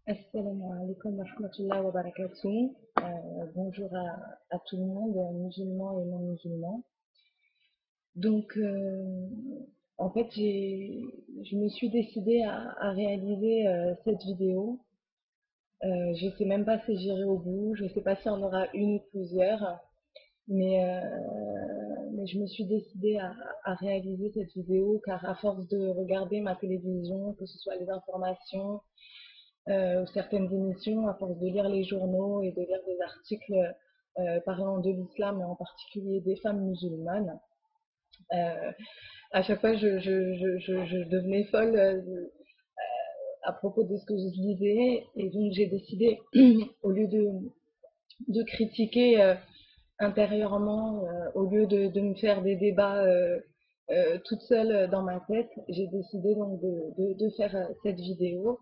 Assalamu alaikum wa rahmatullahi wa barakatuh. Bonjour à tout le monde, musulmans et non musulmans. Donc, en fait, je me suis décidée à réaliser cette vidéo. Je sais même pas si j'irai au bout, je sais pas s'il y en aura une ou plusieurs, mais je me suis décidée à réaliser cette vidéo car à force de regarder ma télévision, que ce soit les informations, ou certaines émissions, à force de lire les journaux et de lire des articles parlant de l'islam et en particulier des femmes musulmanes, euh, à chaque fois je devenais folle à propos de ce que je lisais et donc j'ai décidé, au lieu de critiquer intérieurement, au lieu de me faire des débats toute seule dans ma tête, j'ai décidé donc de faire cette vidéo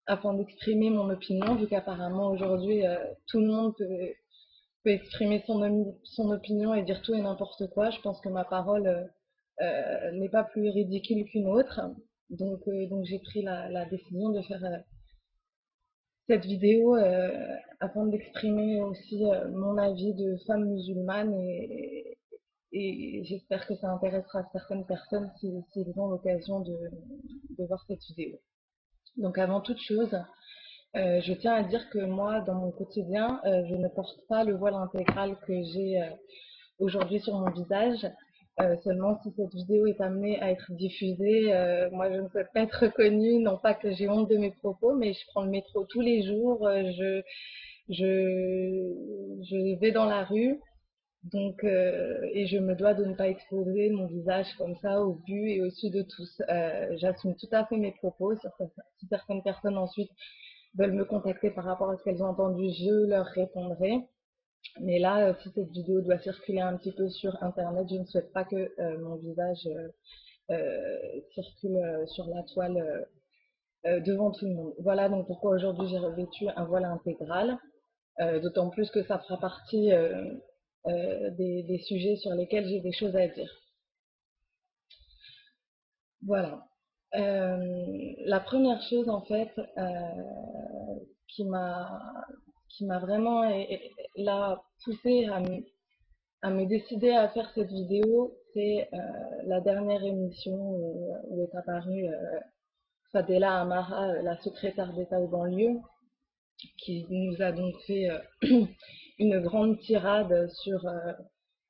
afin d'exprimer mon opinion, vu qu'apparemment aujourd'hui tout le monde peut exprimer son opinion et dire tout et n'importe quoi. Je pense que ma parole n'est pas plus ridicule qu'une autre. Donc j'ai pris la décision de faire cette vidéo afin d'exprimer aussi mon avis de femme musulmane et j'espère que ça intéressera certaines personnes s'ils ont l'occasion de voir cette vidéo. Donc avant toute chose, je tiens à dire que moi, dans mon quotidien, je ne porte pas le voile intégral que j'ai aujourd'hui sur mon visage. Seulement, si cette vidéo est amenée à être diffusée, moi, je ne souhaite pas être reconnue. Non pas que j'ai honte de mes propos, mais je prends le métro tous les jours. Je vais dans la rue. Donc, et je me dois de ne pas exposer mon visage comme ça au vu et au su de tous. J'assume tout à fait mes propos. Si certaines personnes ensuite veulent me contacter par rapport à ce qu'elles ont entendu, je leur répondrai. Mais là, si cette vidéo doit circuler un petit peu sur Internet, je ne souhaite pas que mon visage circule sur la toile devant tout le monde. Voilà donc pourquoi aujourd'hui j'ai revêtu un voile intégral, d'autant plus que ça fera partie des sujets sur lesquels j'ai des choses à dire. Voilà. La première chose en fait qui m'a qui m'a vraiment là poussé à me décider à faire cette vidéo, c'est la dernière émission où est apparue Fadela Amara, la secrétaire d'État aux banlieues, qui nous a donc fait une grande tirade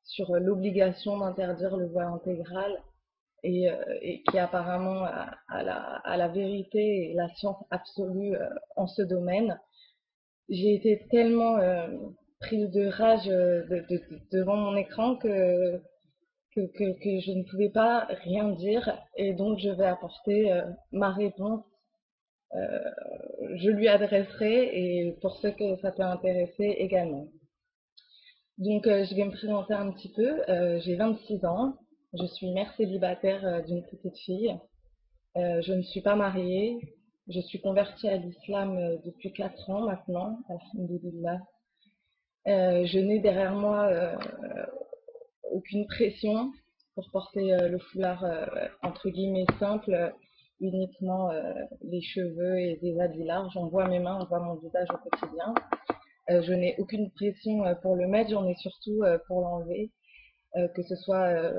sur l'obligation d'interdire le voile intégral et qui apparemment a la vérité et la science absolue en ce domaine. J'ai été tellement prise de rage devant mon écran que je ne pouvais pas rien dire et donc je vais apporter ma réponse. Euh, je lui adresserai et pour ceux que ça peut intéresser également. Donc je vais me présenter un petit peu. J'ai 26 ans. Je suis mère célibataire d'une petite fille. Je ne suis pas mariée. Je suis convertie à l'islam depuis 4 ans maintenant. Alhamdoulilah. Je n'ai derrière moi aucune pression pour porter le foulard entre guillemets simple, uniquement les cheveux et des habits larges. On voit mes mains, on voit mon visage au quotidien. Je n'ai aucune pression pour le mettre, j'en ai surtout pour l'enlever, que ce soit